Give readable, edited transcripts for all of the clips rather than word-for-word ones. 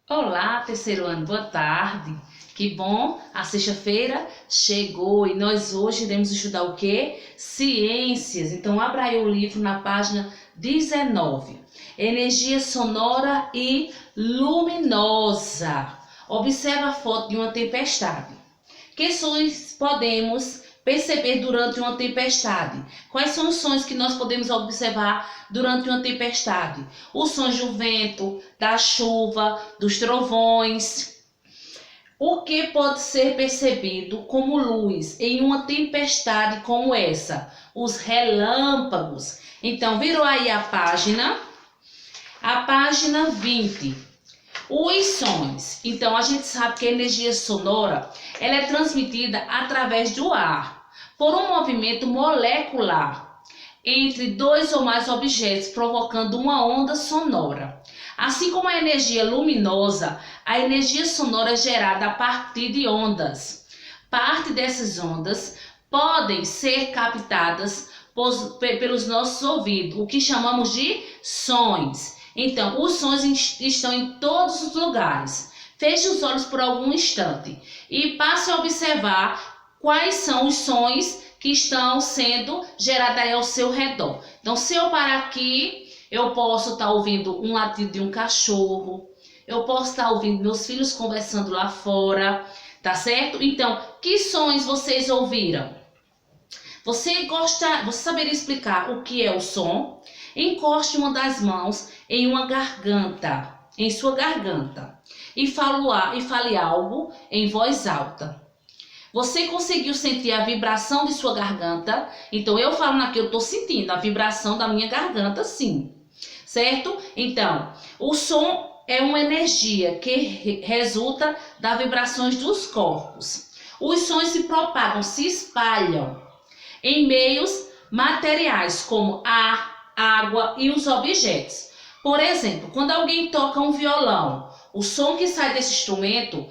Olá, terceiro ano, boa tarde. Que bom, a sexta-feira chegou e nós hoje iremos estudar o quê? Ciências. Então, abra aí o livro na página 19. Energia sonora e luminosa. Observa a foto de uma tempestade. Que sons podemos perceber durante uma tempestade? Quais são os sons que nós podemos observar durante uma tempestade? Os sons do vento, da chuva, dos trovões. O que pode ser percebido como luz em uma tempestade como essa? Os relâmpagos. Então, virou aí a página 20. Os sons. Então, a gente sabe que a energia sonora ela é transmitida através do ar, por um movimento molecular entre dois ou mais objetos, provocando uma onda sonora. Assim como a energia luminosa, a energia sonora é gerada a partir de ondas. Parte dessas ondas podem ser captadas pelos nossos ouvidos, o que chamamos de sons. Então, os sons estão em todos os lugares. Feche os olhos por algum instante e passe a observar quais são os sons que estão sendo gerados aí ao seu redor. Então, se eu parar aqui, eu posso estar ouvindo um latido de um cachorro, eu posso estar ouvindo meus filhos conversando lá fora, tá certo? Então, que sons vocês ouviram? Você saberia explicar o que é o som? Encoste uma das mãos em sua garganta, e fale algo em voz alta. Você conseguiu sentir a vibração de sua garganta? Então, eu falando aqui, eu estou sentindo a vibração da minha garganta, sim. Certo? Então, o som é uma energia que resulta das vibrações dos corpos. Os sons se propagam, se espalham em meios materiais, como ar, água e os objetos. Por exemplo, quando alguém toca um violão, o som que sai desse instrumento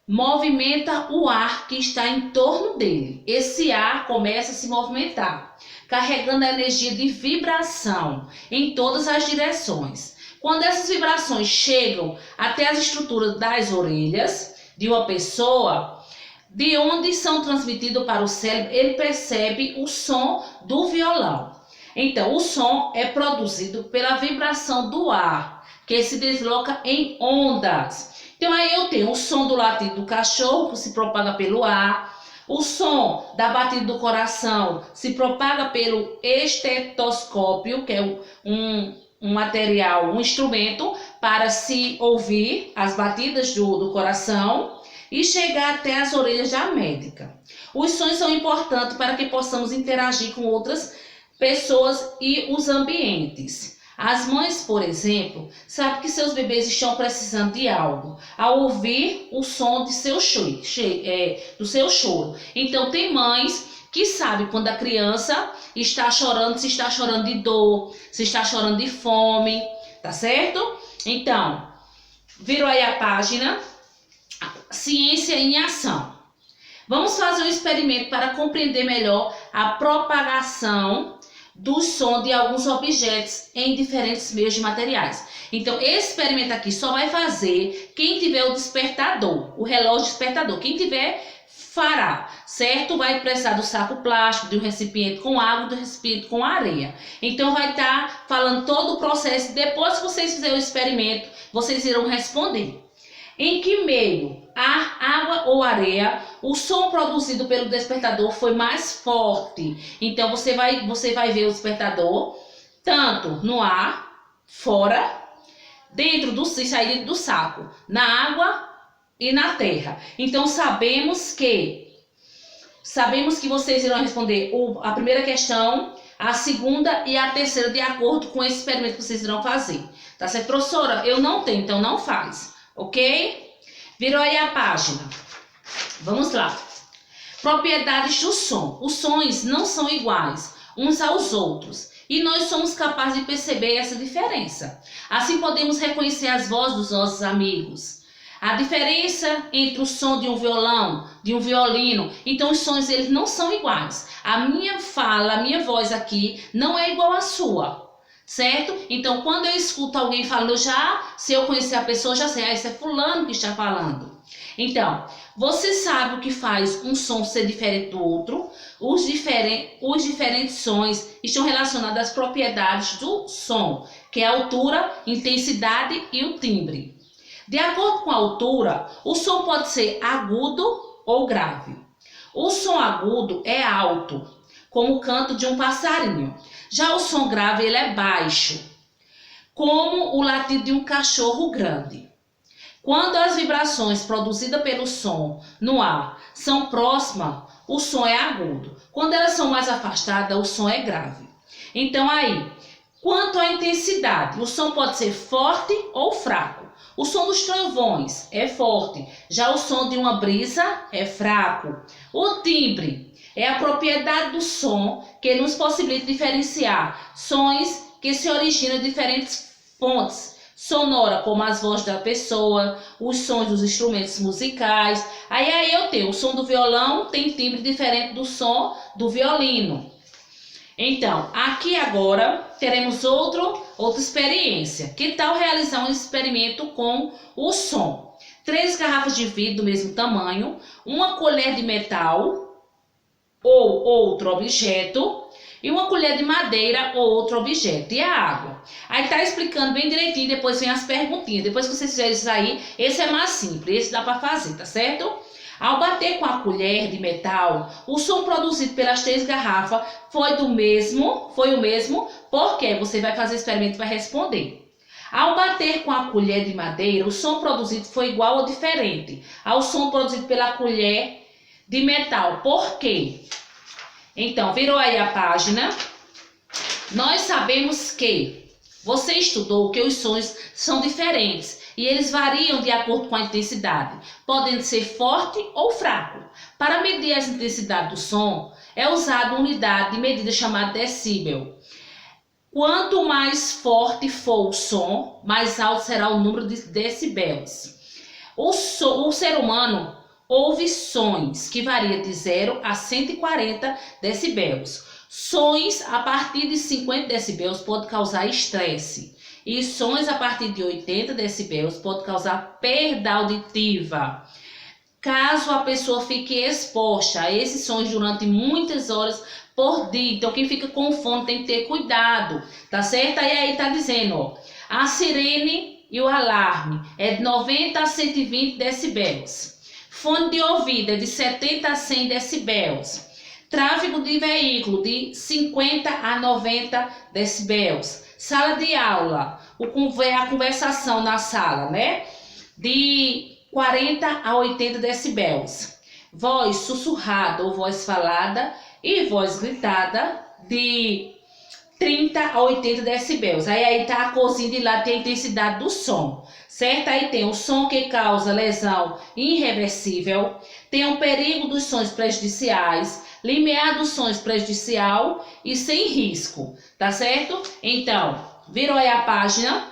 movimenta o ar que está em torno dele. Esse ar começa a se movimentar, carregando a energia de vibração em todas as direções. Quando essas vibrações chegam até as estruturas das orelhas de uma pessoa, de onde são transmitidos para o cérebro, ele percebe o som do violão. Então, o som é produzido pela vibração do ar, que se desloca em ondas. Então, aí eu tenho o som do latido do cachorro, que se propaga pelo ar. O som da batida do coração se propaga pelo estetoscópio, que é um material, um instrumento para se ouvir as batidas do coração e chegar até as orelhas da médica. Os sons são importantes para que possamos interagir com outras pessoas e os ambientes. As mães, por exemplo, sabem que seus bebês estão precisando de algo ao ouvir o som de do seu choro. Então, tem mães que sabem quando a criança está chorando, se está chorando de dor, se está chorando de fome, tá certo? Então, virou aí a página Ciência em Ação. Vamos fazer um experimento para compreender melhor a propagação do som de alguns objetos em diferentes meios de materiais. Então, esse experimento aqui só vai fazer quem tiver o despertador, o relógio despertador. Quem tiver, fará, certo? Vai precisar do saco plástico, de um recipiente com água, do recipiente com areia. Então, vai estar falando todo o processo. Depois que vocês fizerem o experimento, vocês irão responder. Em que meio, ar, água ou areia, o som produzido pelo despertador foi mais forte? Então, você vai ver o despertador tanto no ar, fora, dentro do saco, na água e na terra. Então, sabemos que vocês irão responder a primeira questão, a segunda e a terceira, de acordo com esse experimento que vocês irão fazer. Tá certo, professora? Eu não tenho, então não faz. Ok? Virou aí a página. Vamos lá. Propriedades do som. Os sons não são iguais uns aos outros e nós somos capazes de perceber essa diferença. Assim podemos reconhecer as vozes dos nossos amigos. A diferença entre o som de um violão, de um violino, então os sons eles não são iguais. A minha fala, a minha voz aqui não é igual à sua. certo? Então, quando eu escuto alguém falando, se eu conhecer a pessoa, já sei, isso é fulano que está falando. Então, você sabe o que faz um som ser diferente do outro? Os diferentes sons estão relacionados às propriedades do som, que é a altura, intensidade e o timbre. De acordo com a altura, o som pode ser agudo ou grave. O som agudo é alto, como o canto de um passarinho. Já o som grave ele é baixo, como o latido de um cachorro grande. Quando as vibrações produzidas pelo som no ar são próximas, o som é agudo. Quando elas são mais afastadas, o som é grave. Então aí, quanto à intensidade, o som pode ser forte ou fraco. O som dos trovões é forte, já o som de uma brisa é fraco. O timbre é a propriedade do som que nos possibilita diferenciar sons que se originam de diferentes fontes sonora, como as vozes da pessoa, os sons dos instrumentos musicais. Aí eu tenho o som do violão, tem timbre diferente do som do violino. Então, aqui agora teremos outra experiência. Que tal realizar um experimento com o som? 3 garrafas de vidro do mesmo tamanho, uma colher de metal ou outro objeto e uma colher de madeira ou outro objeto, e a água. Aí tá explicando bem direitinho, depois vem as perguntinhas. Depois que vocês fizerem isso aí, esse é mais simples, esse dá para fazer, tá certo? Ao bater com a colher de metal, o som produzido pelas 3 garrafas foi o mesmo, porque você vai fazer experimento e vai responder. Ao bater com a colher de madeira, o som produzido foi igual ou diferente ao som produzido pela colher de metal. Por quê? Então, virou aí a página. Nós sabemos que você estudou que os sons são diferentes e eles variam de acordo com a intensidade, podendo ser forte ou fraco. Para medir a intensidade do som, é usada uma unidade de medida chamada decíbel. Quanto mais forte for o som, mais alto será o número de decibéis. O ser humano ouve sons que variam de 0 a 140 decibéis. Sons a partir de 50 decibéis podem causar estresse. E sons a partir de 80 decibéis podem causar perda auditiva. Caso a pessoa fique exposta a esses sons durante muitas horas por dia. Então, quem fica com fome tem que ter cuidado, tá certo? Aí tá dizendo, ó, a sirene e o alarme é de 90 a 120 decibéis. Fone de ouvido é de 70 a 100 decibéis. Tráfego de veículo de 50 a 90 decibéis. Sala de aula, a conversação na sala, né? De 40 a 80 decibéis. Voz sussurrada ou voz falada e voz gritada de 30 a 80 decibéis. Aí tá a corzinha de lá, tem a intensidade do som, certo? Aí tem o som que causa lesão irreversível, tem o perigo dos sons prejudiciais, limiar dos sons prejudicial e sem risco, tá certo? Então, virou aí a página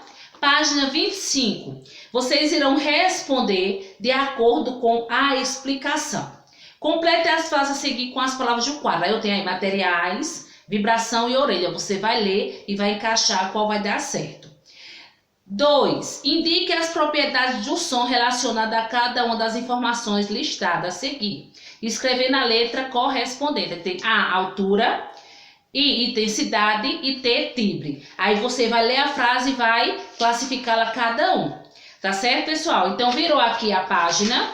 25. Vocês irão responder de acordo com a explicação. Complete as frases a seguir com as palavras de um quadro. Aí eu tenho aí materiais, vibração e orelha. Você vai ler e vai encaixar qual vai dar certo. 2. Indique as propriedades do som relacionadas a cada uma das informações listadas a seguir. Escrever na letra correspondente. Tem A, altura, I, intensidade e T, timbre. Aí você vai ler a frase e vai classificá-la cada um. Tá certo, pessoal? Então, virou aqui a página.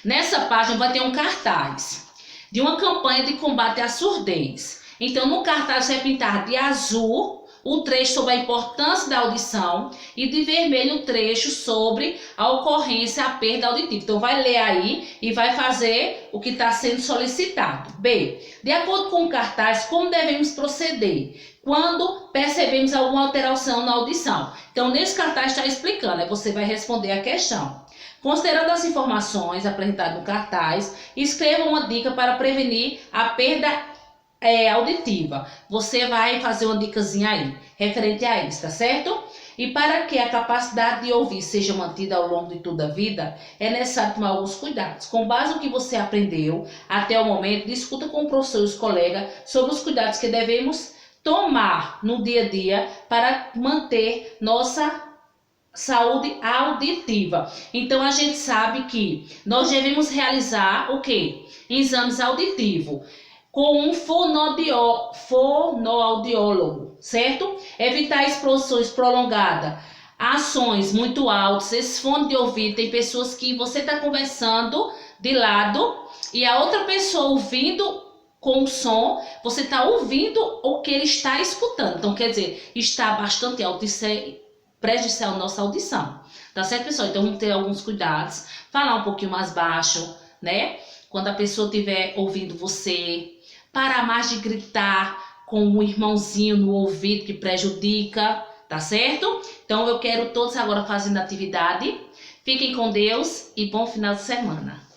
Nessa página vai ter um cartaz de uma campanha de combate à surdez. Então, no cartaz você vai pintar de azul o trecho sobre a importância da audição e de vermelho o trecho sobre a ocorrência, a perda auditiva. Então, vai ler aí e vai fazer o que está sendo solicitado. B. De acordo com o cartaz, como devemos proceder quando percebemos alguma alteração na audição? Então, nesse cartaz está explicando, aí você vai responder a questão. Considerando as informações apresentadas no cartaz, escreva uma dica para prevenir a perda auditiva. Você vai fazer uma dicasinha aí, referente a isso, tá certo? E para que a capacidade de ouvir seja mantida ao longo de toda a vida, é necessário tomar alguns cuidados. Com base no que você aprendeu até o momento, discuta com o professor e os colegas sobre os cuidados que devemos tomar no dia a dia para manter nossa saúde auditiva. Então a gente sabe que nós devemos realizar o quê? Exames auditivos com um fonoaudiólogo, certo? Evitar exposições prolongadas, ações muito altas, esse fone de ouvido, tem pessoas que você está conversando de lado e a outra pessoa ouvindo com o som, você está ouvindo o que ele está escutando. Então, quer dizer, está bastante alto, isso é prejudicial à nossa audição. Tá certo, pessoal? Então, vamos ter alguns cuidados. Falar um pouquinho mais baixo, né? Quando a pessoa estiver ouvindo você. Parar mais de gritar com um irmãozinho no ouvido que prejudica, tá certo? Então, eu quero todos agora fazendo atividade. Fiquem com Deus e bom final de semana.